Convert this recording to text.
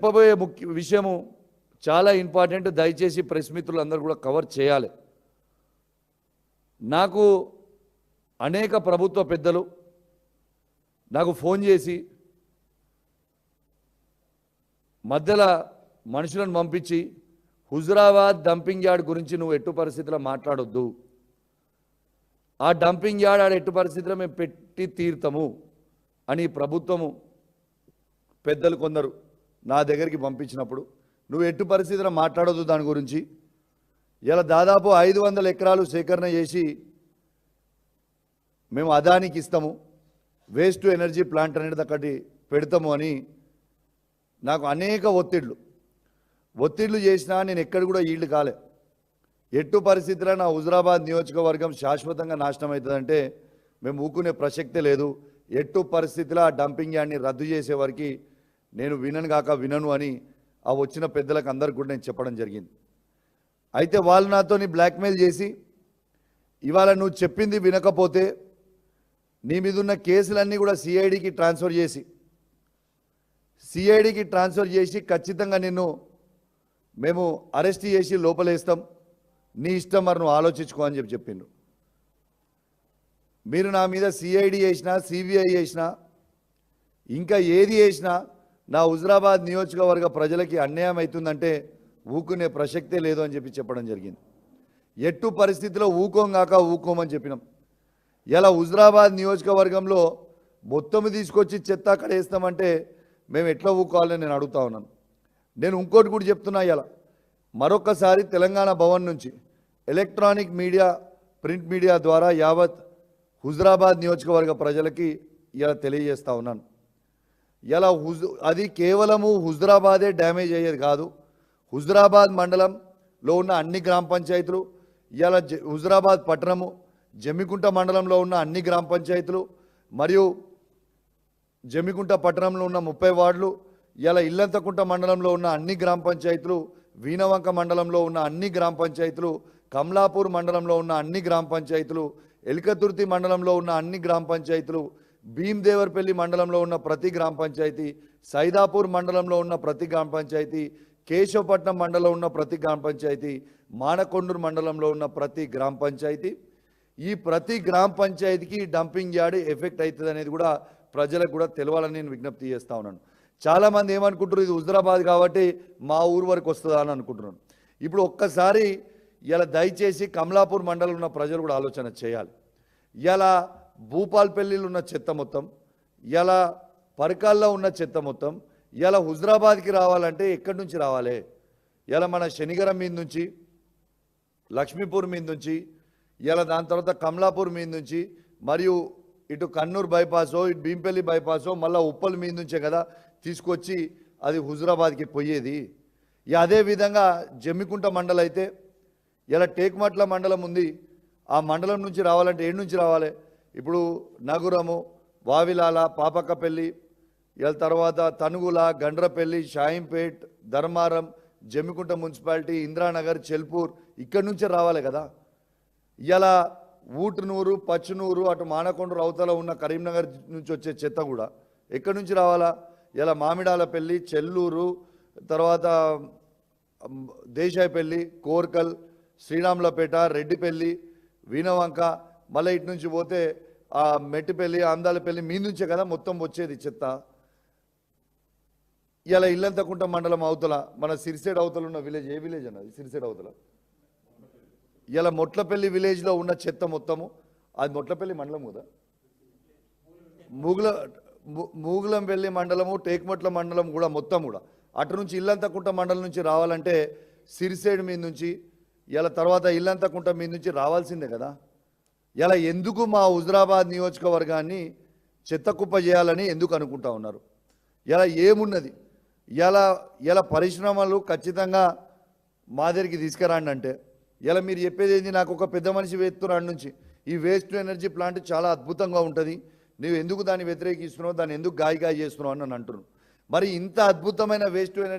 చెప్పబోయే ముఖ్య విషయము చాలా ఇంపార్టెంట్. దయచేసి ప్రెస్ మిత్రులందరూ కూడా కవర్ చేయాలి. నాకు అనేక ప్రభుత్వ పెద్దలు నాకు ఫోన్ చేసి మధ్యలో మనుషులను పంపించి హుజురాబాద్ డంపింగ్ యార్డ్ గురించి నువ్వు ఎట్టు పరిస్థితిలో మాట్లాడొద్దు, ఆ డంపింగ్ యార్డ్ ఆడ ఎట్టు పరిస్థితిలో మేము పెట్టి తీరుతాము అని ప్రభుత్వము పెద్దలు కొందరు నా దగ్గరికి పంపించినప్పుడు నువ్వు ఎట్టు పరిస్థితిలో మాట్లాడొద్దు దాని గురించి. ఇలా దాదాపు 500 ఎకరాలు సేకరణ చేసి మేము అదానికి ఇస్తాము, వేస్ట్ టు ఎనర్జీ ప్లాంట్ అనేది అక్కడి పెడతాము అని నాకు అనేక ఒత్తిళ్లు చేసినా నేను ఎక్కడ కూడా ఈల్డ్ కాలే. ఎట్టు పరిస్థితిలో నా హుజురాబాద్ నియోజకవర్గం శాశ్వతంగా నాశనం అవుతుందంటే మేము ఊకునే ప్రసక్తే లేదు. ఎట్టు పరిస్థితిలో ఆ డంపింగ్ యార్డ్ని రద్దు చేసే వరకు నేను వినను అని ఆ వచ్చిన పెద్దలకు అందరికి కూడా నేను చెప్పడం జరిగింది. అయితే వాళ్ళు నాతో బ్లాక్మెయిల్ చేసి ఇవాళ నువ్వు చెప్పింది వినకపోతే నీ మీద ఉన్న కేసులన్నీ కూడా సిఐడికి ట్రాన్స్ఫర్ చేసి ఖచ్చితంగా నిన్ను మేము అరెస్ట్ చేసి లోపలేస్తాం, నీ ఇష్టం మరి నువ్వు ఆలోచించుకో అని చెప్పిండ్రు. మీరు నా మీద సిఐడి చేసినా సిబిఐ చేసినా ఇంకా ఏది చేసినా నా హుజురాబాద్ నియోజకవర్గ ప్రజలకి అన్యాయం అవుతుందంటే ఊకునే ప్రసక్తే లేదు అని చెప్పడం జరిగింది. ఎట్టు పరిస్థితిలో ఊకోమని చెప్పినాం. ఇలా హుజురాబాద్ నియోజకవర్గంలో మొత్తం తీసుకొచ్చి చెత్త అక్కడ వేస్తామంటే మేము ఎట్లా ఊకోవాలని నేను అడుగుతా ఉన్నాను. నేను ఇంకోటి కూడా చెప్తున్నా, ఇలా మరొకసారి తెలంగాణ భవన్ నుంచి ఎలక్ట్రానిక్ మీడియా ప్రింట్ మీడియా ద్వారా యావత్ హుజురాబాద్ నియోజకవర్గ ప్రజలకి ఇలా తెలియజేస్తూ ఉన్నాను. ఇలా అది కేవలము హుజురాబాదే డ్యామేజ్ అయ్యేది కాదు. హుజురాబాద్ మండలంలో ఉన్న అన్ని గ్రామ పంచాయతీలు, ఇలా హుజురాబాద్ పట్టణము జమ్మికుంట మండలంలో ఉన్న అన్ని గ్రామ పంచాయతీలు మరియు జమ్మికుంట పట్టణంలో ఉన్న 30 వార్డులు, ఇలా ఇల్లంతకుంట మండలంలో ఉన్న అన్ని గ్రామ పంచాయతీలు, వీణవంక మండలంలో ఉన్న అన్ని గ్రామ పంచాయతీలు, కమలాపూర్ మండలంలో ఉన్న అన్ని గ్రామ పంచాయతీలు, ఎల్కతుర్తి మండలంలో ఉన్న అన్ని గ్రామ పంచాయతీలు, భీమ్దేవర్పల్లి మండలంలో ఉన్న ప్రతి గ్రామ పంచాయతీ, సైదాపూర్ మండలంలో ఉన్న ప్రతి గ్రామ పంచాయతీ, కేశవపట్నం మండలంలో ఉన్న ప్రతి గ్రామ పంచాయతీ, మానకొండూరు మండలంలో ఉన్న ప్రతి గ్రామ పంచాయతీ, ఈ ప్రతి గ్రామ పంచాయతీకి డంపింగ్ యార్డ్ ఎఫెక్ట్ అవుతుంది అనేది కూడా ప్రజలకు కూడా తెలవాలని నేను విజ్ఞప్తి చేస్తూ ఉన్నాను. చాలామంది ఏమనుకుంటారు, ఇది హుజురాబాద్ కాబట్టి మా ఊరు వరకు వస్తుందా అని అనుకుంటున్నాను. ఇప్పుడు ఒక్కసారి ఇలా దయచేసి కమలాపూర్ మండలంలో ఉన్న ప్రజలు కూడా ఆలోచన చేయాలి. ఇలా భూపాల్పల్లిలో ఉన్న చెత్త మొత్తం, ఇలా పరకాల్లో ఉన్న చెత్త మొత్తం ఇలా హుజురాబాద్కి రావాలంటే ఎక్కడి నుంచి రావాలి? ఇలా మన శనిగరం మీద నుంచి, లక్ష్మీపూర్ మీద నుంచి, ఇలా దాని తర్వాత కమలాపూర్ మీద నుంచి, మరియు ఇటు కన్నూరు బైపాసో ఇటు భీంపల్లి బైపాసో మళ్ళీ ఉప్పల్ మీద నుంచే కదా తీసుకొచ్చి అది హుజురాబాద్కి పోయేది. అదేవిధంగా జమ్మికుంట మండలం అయితే ఇలా టేకుమట్ల మండలం ఉంది, ఆ మండలం నుంచి రావాలంటే ఏడు నుంచి రావాలి? ఇప్పుడు నగురము, వావిలాల, పాపక్కపల్లి, ఇలా తర్వాత తనుగుల, గండ్రపల్లి, షాయింపేట్, ధర్మారం, జమ్మికుంట మున్సిపాలిటీ, ఇంద్రానగర్, చెల్పూర్ ఇక్కడి నుంచే రావాలి కదా. ఇలా ఊటునూరు, పచ్చునూరు, అటు మానకొండూరు అవతల ఉన్న కరీంనగర్ నుంచి వచ్చే చెత్త కూడా ఎక్కడి నుంచి రావాలా? ఇలా మామిడాలపల్లి, చెల్లూరు, తర్వాత దేశాయపల్లి, కోర్కల్, శ్రీరాములపేట, రెడ్డిపల్లి, వీణవంక, మళ్ళీ ఇటు నుంచి పోతే ఆ మెట్టిపల్లి, అందాలపల్లి మీ నుంచే కదా మొత్తం వచ్చేది చెత్త. ఇలా ఇల్లంతకుంట మండలం అవతల మన సిరిసేడ్ అవతల ఉన్న విలేజ్, ఏ విలేజ్ అన్నది సిరిసేడ్ అవతల, ఇలా మొట్లపల్లి విలేజ్లో ఉన్న చెత్త మొత్తము, అది మొట్లపల్లి మండలం కదా, మూగులంపల్లి మండలము, టేకుమట్ల మండలం కూడా మొత్తం కూడా అటు నుంచి ఇల్లంతకుంట మండలం నుంచి రావాలంటే సిరిసేడ్ మీద నుంచి, ఇలా తర్వాత ఇల్లంతకుంట మీద నుంచి రావాల్సిందే కదా. ఇలా ఎందుకు మా హుజురాబాద్ నియోజకవర్గాన్ని చెత్త కుప్ప చేయాలని ఎందుకు అనుకుంటా ఉన్నారు? ఇలా ఏమున్నది? ఇలా పరిశ్రమలు ఖచ్చితంగా మా దగ్గరికి తీసుకురండి అంటే ఇలా మీరు చెప్పేది ఏంది? నాకు ఒక పెద్ద మనిషి వేస్తున్నాడు నుంచి ఈ వేస్ట్ టు ఎనర్జీ ప్లాంట్ చాలా అద్భుతంగా ఉంటుంది, నువ్వు ఎందుకు దాన్ని వ్యతిరేకిస్తున్నావు, దాన్ని ఎందుకు గాయ చేస్తున్నావు అని నన్ను అంటున్నావు. మరి ఇంత అద్భుతమైన వేస్ట్ టు ఎనర్జీ